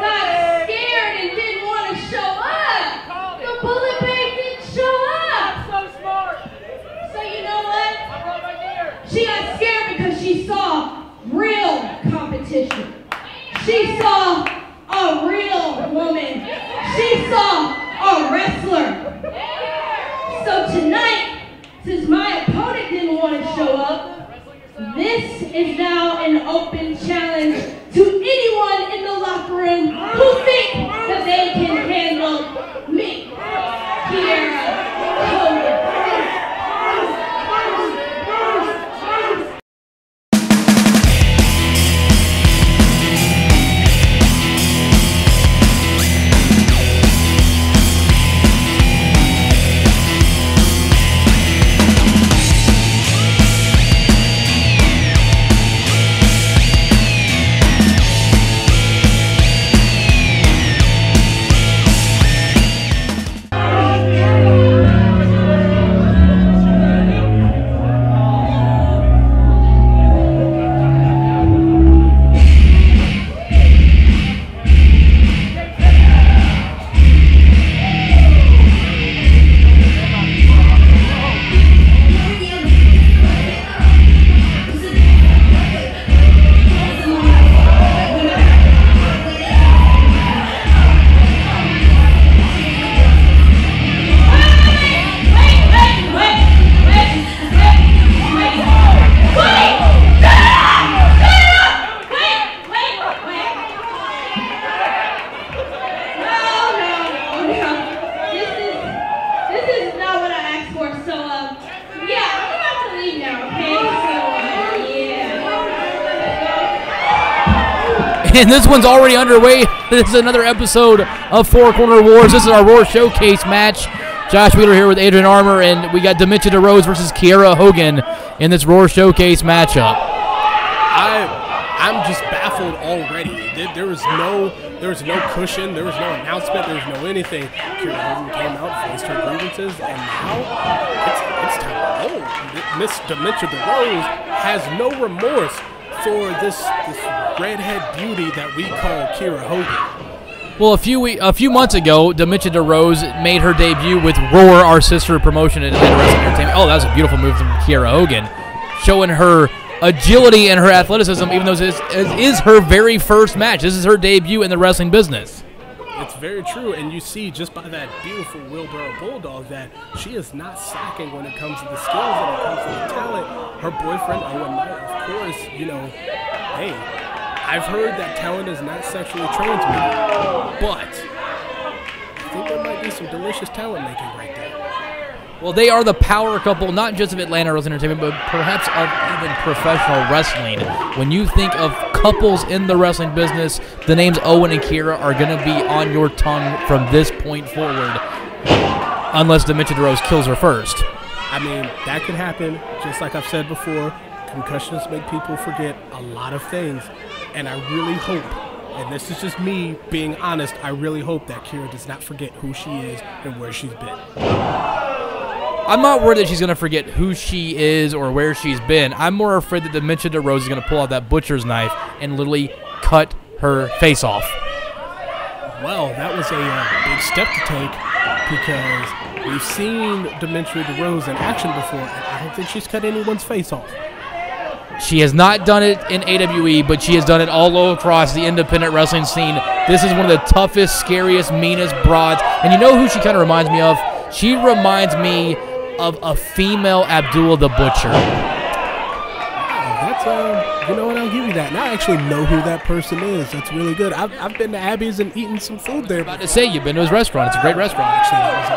got scared and didn't want to show up. The bullet bag didn't show up. So smart. So you know what? I brought my gear. She got scared because she saw real competition. She saw a real woman. She saw a wrestler. So tonight, since my opponent didn't want to show up, this is now an open challenge to anyone in the locker room who think that they can handle me, Kiera Hogan. And this one's already underway. This is another episode of Four Corner Wars. This is our Roar Showcase match. Josh Wheeler here with Adrian Armour, and we got Dementia DeRose versus Kiera Hogan in this Roar Showcase matchup. I'm just baffled already. There was no cushion. There was no announcement. There was no anything. Kiera Hogan came out, faced her grievances, and now it's time to roll. Miss Dementia DeRose has no remorse for this redhead beauty that we call Kiera Hogan. Well, a few months ago, Dementia DeRose made her debut with Roar, our sister promotion at Atlanta Wrestling Entertainment. Oh, that was a beautiful move from Kiera Hogan, showing her agility and her athleticism, even though this is her very first match. This is her debut in the wrestling business. It's very true, and you see just by that beautiful wheelbarrow bulldog that she is not slacking when it comes to the skills and it comes to the talent. Her boyfriend, Owen Knight, of course, hey, I've heard that talent is not sexually transmitted, but I think there might be some delicious talent making right there. Well, they are the power couple, not just of Atlanta Wrestling Entertainment, but perhaps of even professional wrestling. When you think of couples in the wrestling business, the names Owen and Kiera are going to be on your tongue from this point forward, unless Dementia DeRose kills her first. I mean, that could happen, just like I've said before. Concussions make people forget a lot of things, and I really hope, and this is just me being honest, I really hope that Kiera does not forget who she is and where she's been. I'm not worried that she's going to forget who she is or where she's been. I'm more afraid that Dementia DeRose is going to pull out that butcher's knife and literally cut her face off. Well, that was a big step to take because we've seen Dementia DeRose in action before, and I don't think she's cut anyone's face off. She has not done it in AWE, but she has done it all across the independent wrestling scene. This is one of the toughest, scariest, meanest broads. And you know who she kind of reminds me of? She reminds me of a female Abdullah the Butcher. Wow, that's, you know what, I'll give you that. And I actually know who that person is. That's really good. I've been to Abby's and eaten some food there. About to say, you've been to his restaurant. It's a great restaurant. Actually, that was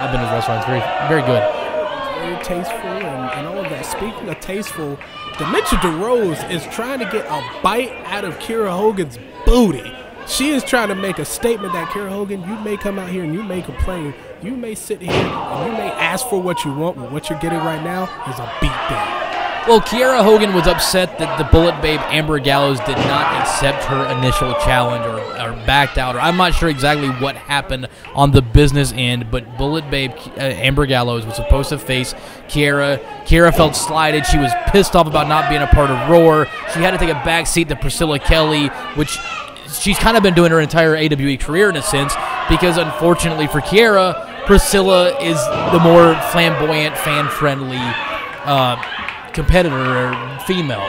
I've been to his restaurant. It's very good. It's very tasteful and all of that. Speaking of tasteful, Dementia DeRose is trying to get a bite out of Kiera Hogan's booty. She is trying to make a statement that, Kiera Hogan, you may come out here and you may complain. You may sit here and you may ask for what you want, but what you're getting right now is a beatdown. Well, Kiera Hogan was upset that the Bullet Babe Amber Gallows did not accept her initial challenge or backed out. Or I'm not sure exactly what happened on the business end, but Bullet Babe Amber Gallows was supposed to face Kiera. Kiera felt slighted. She was pissed off about not being a part of Roar. She had to take a back seat to Priscilla Kelly, which she's kind of been doing her entire AWE career in a sense, because unfortunately for Kiera, Priscilla is the more flamboyant, fan-friendly competitor or female.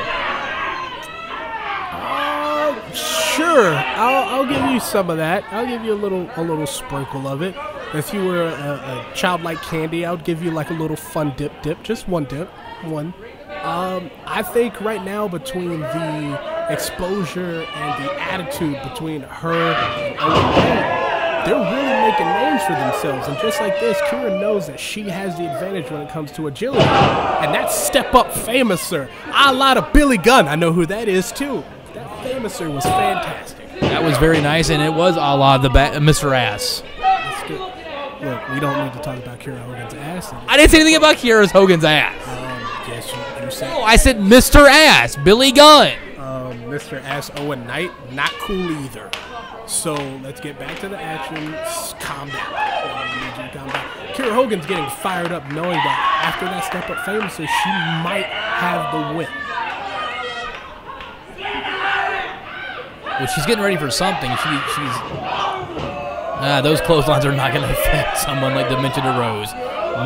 Sure, I'll give you some of that. I'll give you a little sprinkle of it. If you were a childlike candy, I would give you like a little fun dip, just one dip, one. I think right now between the exposure and the attitude between her and Owen, they're really making names for themselves. And just like this, Kira knows that she has the advantage when it comes to agility. And that's Step Up Famouser, a la to Billy Gunn. I know who that is too. That Famouser was fantastic. That was very nice, and it was a la the Mr. Ass. That's good. Look, we don't need to talk about Kira Hogan's ass. I didn't say anything about Kira Hogan's ass. Yes, you said. No, I said Mr. Ass, Billy Gunn. Mr. Ass Owen Knight, not cool either. So let's get back to the action. Calm down. Calm down. Kira Hogan's getting fired up knowing that after that Step Up Famouser, she might have the win. Well, she's getting ready for something. Those clotheslines are not going to affect someone like Dementia DeRose.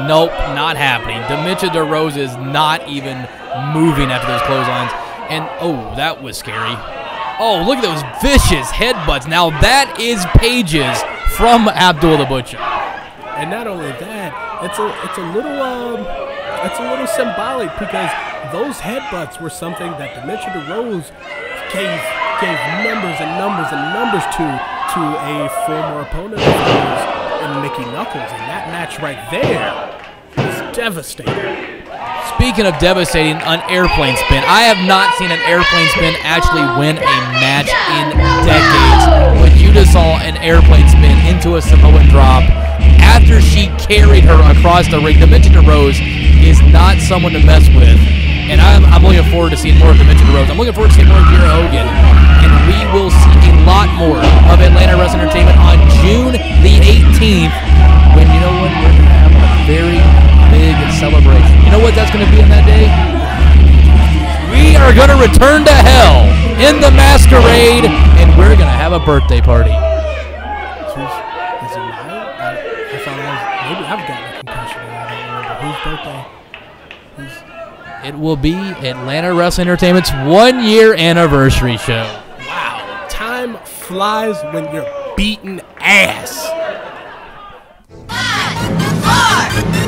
Nope, not happening. Dementia DeRose is not even moving after those clotheslines. And, oh, that was scary. Oh, look at those vicious headbutts. Now that is pages from Abdul the Butcher. And not only that, it's a little symbolic, because those headbutts were something that Dementia DeRose gave numbers and numbers and numbers to a former opponent of hers in Mickey Knuckles, and that match right there was devastating. Speaking of devastating, an airplane spin. I have not seen an airplane spin actually win a match in decades. But you just saw an airplane spin into a Samoan drop after she carried her across the ring. Dementia DeRose is not someone to mess with. And I'm looking forward to seeing more of Dementia DeRose. I'm looking forward to seeing more of Kira Hogan. And we will see a lot more of Atlanta Wrestling Entertainment on June the 18th, when, you know what, we're going to have a very big celebration. You know what that's going to be on that day? We are going to return to hell in the masquerade, and we're going to have a birthday party. Is it mine? I thought maybe I've gotten a concussion and I don't remember whose birthday. It will be Atlanta Wrestling Entertainment's 1-year anniversary show. Wow, time flies when you're beating ass. 5, 4,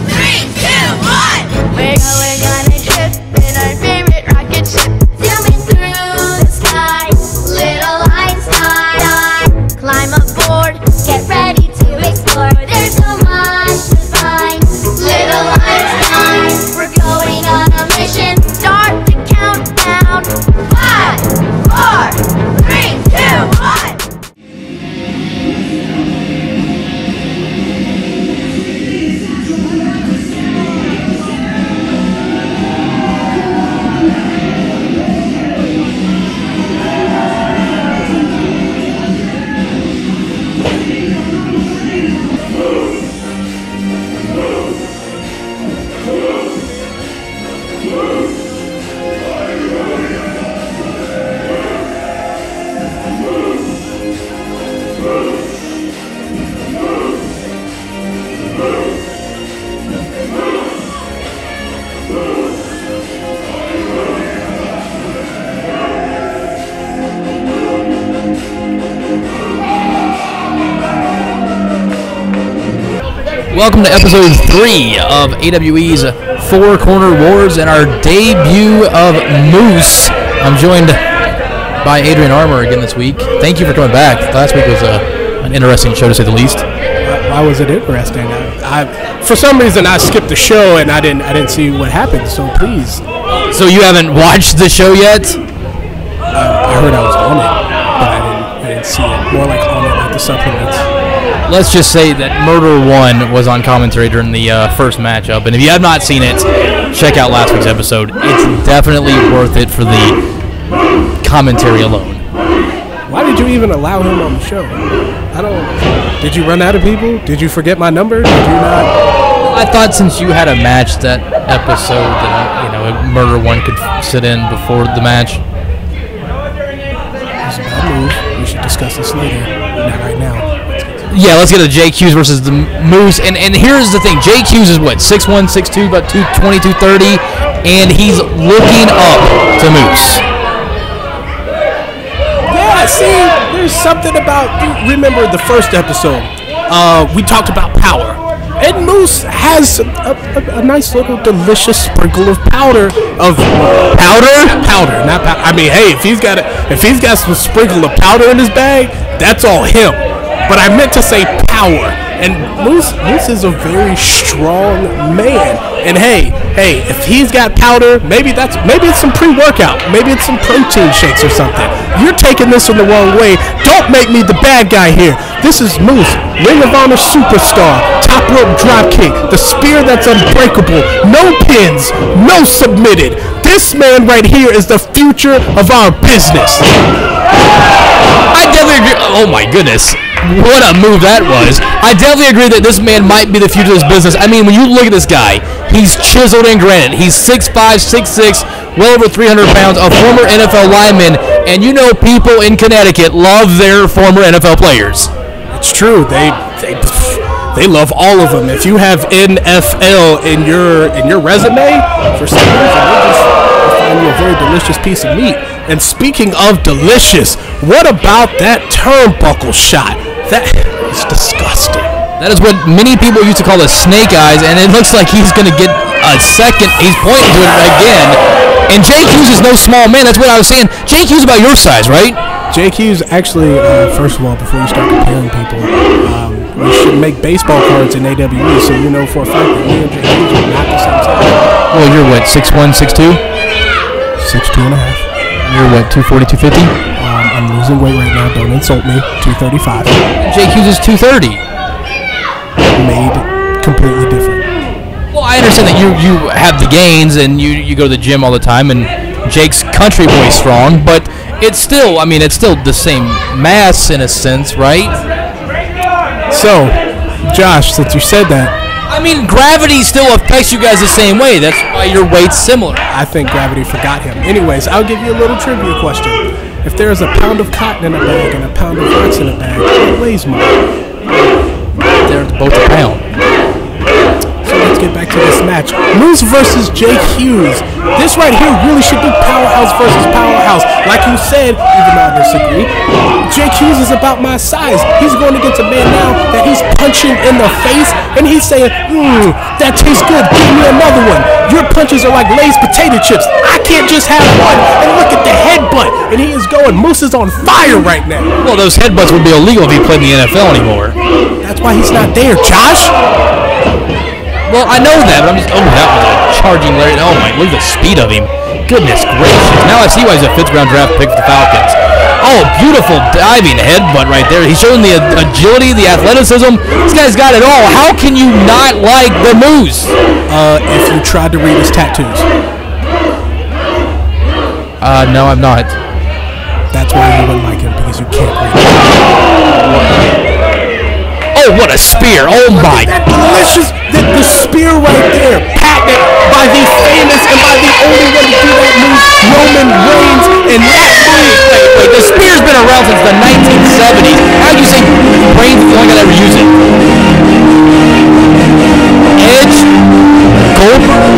3, 2, 1. We're going on a trip in our favorite rocket ship, zooming through the sky. Little Einstein, climb aboard, get ready to explore. There's so much to find. Little Einstein, we're going on a mission. Start the countdown. 5, 4, 3, 2, 1. Welcome to episode 3 of AWE's Four Corner Wars and our debut of Moose. I'm joined by Adrian Armour again this week. Thank you for coming back. Last week was an interesting show, to say the least. Why was it interesting? I for some reason I skipped the show and I didn't see what happened. So please. So you haven't watched the show yet? I heard I was on it, but I didn't see it. More like on it, like the supplements. Let's just say that Murder 1 was on commentary during the first matchup, and if you have not seen it, check out last week's episode. It's definitely worth it for the commentary alone. Why did you even allow him on the show? Did you run out of people? Did you forget my number? Did you not? I thought since you had a match that episode that, Murder One could sit in before the match. It's a bad move. We should discuss this later. Not right now. Yeah, let's get to Jake Hughes versus the Moose. And here's the thing. Jake Hughes is what, 6'1", 6'2", about 220, 230, and he's looking up to Moose. Yeah, see, there's something about, you remember the first episode, we talked about power. And Moose has a nice little delicious sprinkle of powder. Powder, not powder. I mean, hey, if he's got some sprinkle of powder in his bag, that's all him. But I meant to say power. And Moose is a very strong man. And hey, if he's got powder, maybe it's some pre-workout. Maybe it's some protein shakes or something. You're taking this in the wrong way. Don't make me the bad guy here. This is Moose, Ring of Honor superstar, top rope drop kick, the spear that's unbreakable, no pins, no submitted. This man right here is the future of our business. I definitely agree. Oh my goodness. What a move that was. I definitely agree that this man might be the future of this business. I mean, when you look at this guy, he's chiseled and granite. He's 6'5", 6'6", well over 300 pounds, a former NFL lineman, and people in Connecticut love their former NFL players. It's true. They love all of them. If you have NFL in your resume, for some reason, they find you a very delicious piece of meat. And speaking of delicious, what about that turnbuckle shot? That is disgusting. That is what many people used to call the snake eyes, and it looks like he's going to get a second. He's pointing to it again. And Jake Hughes is no small man. That's what I was saying. Jake Hughes about your size, right? Jake Hughes, actually, first of all, before you start comparing people, we should make baseball cards in AWE, so you know for a fact that me and Jake Hughes are not the same size. Well, you're what, 6'1", 6'2"? 6'2" and a half. You're what, 240, 250? I'm losing weight right now. Don't insult me. 235. Jake Hughes is 230. Made completely different. Well, I understand that you have the gains and you go to the gym all the time, and Jake's country boy strong, but it's still the same mass in a sense, right? So, Josh, since you said that, I mean, gravity still affects you guys the same way. That's why your weight's similar. I think gravity forgot him. Anyways, I'll give you a little trivia question. If there is a pound of cotton in a bag and a pound of rocks in a bag, what weighs more? They're both a pound. So let's get back to this match. Moose versus Jake Hughes. This right here really should be powerhouse versus powerhouse. Like you said, even though I disagree, Jake Hughes is about my size. He's going against a man now that he's punching in the face, and he's saying, that tastes good, give me another one. Your punches are like Lay's potato chips. I can't just have one. And look at the headbutt, and he is going. Moose is on fire right now. Well, those headbutts would be illegal if he played in the NFL anymore. That's why he's not there, Josh. Well, I know that, but I'm just, that was a charging Larry. Oh my, look at the speed of him. Goodness gracious. Now I see why he's a 5th round draft pick for the Falcons. Oh, beautiful diving headbutt right there. He's showing the agility, the athleticism. This guy's got it all. How can you not like the Moose? If you tried to read his tattoos. No, I'm not. That's why you wouldn't like him, because you can't read it. Oh, what a spear. Oh, my. That delicious, the spear right there, patented by the famous and by the only one to do that move, Roman Reigns, and that move. Wait, the spear's been around since the 1970s. How do you say Reigns is the only guy that ever used it? Edge, Goldberg,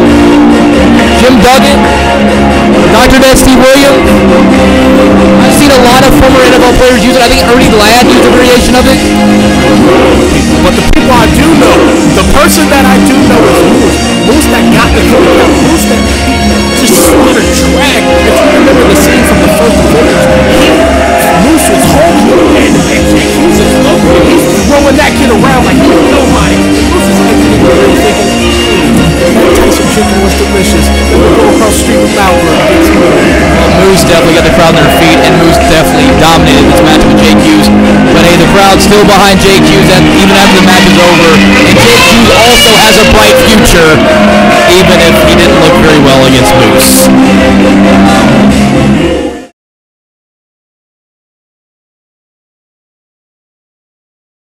Jim Duggan, Dr. Dusty Williams. I've seen a lot of former NFL players use it. I think Ernie Ladd used a variation of it. But the people I do know, the person that I do know is Moose. Moose that got the Moose that just split a drag. If you remember the scene from the first Avengers, Moose was home and Jake Hughes is local. He's throwing that kid around like he's nobody. Moose is exiting the ring thinking, that Tyson chicken was delicious. Then we'll go across the street with Malvern against Moose. Well, Moose definitely got the crowd on their feet, and Moose definitely dominated this match with Jake Hughes. But hey, the crowd's still behind Jake Hughes, and even after the match is over. And Jake Hughes also has a bright future even if he didn't look very well against Moose.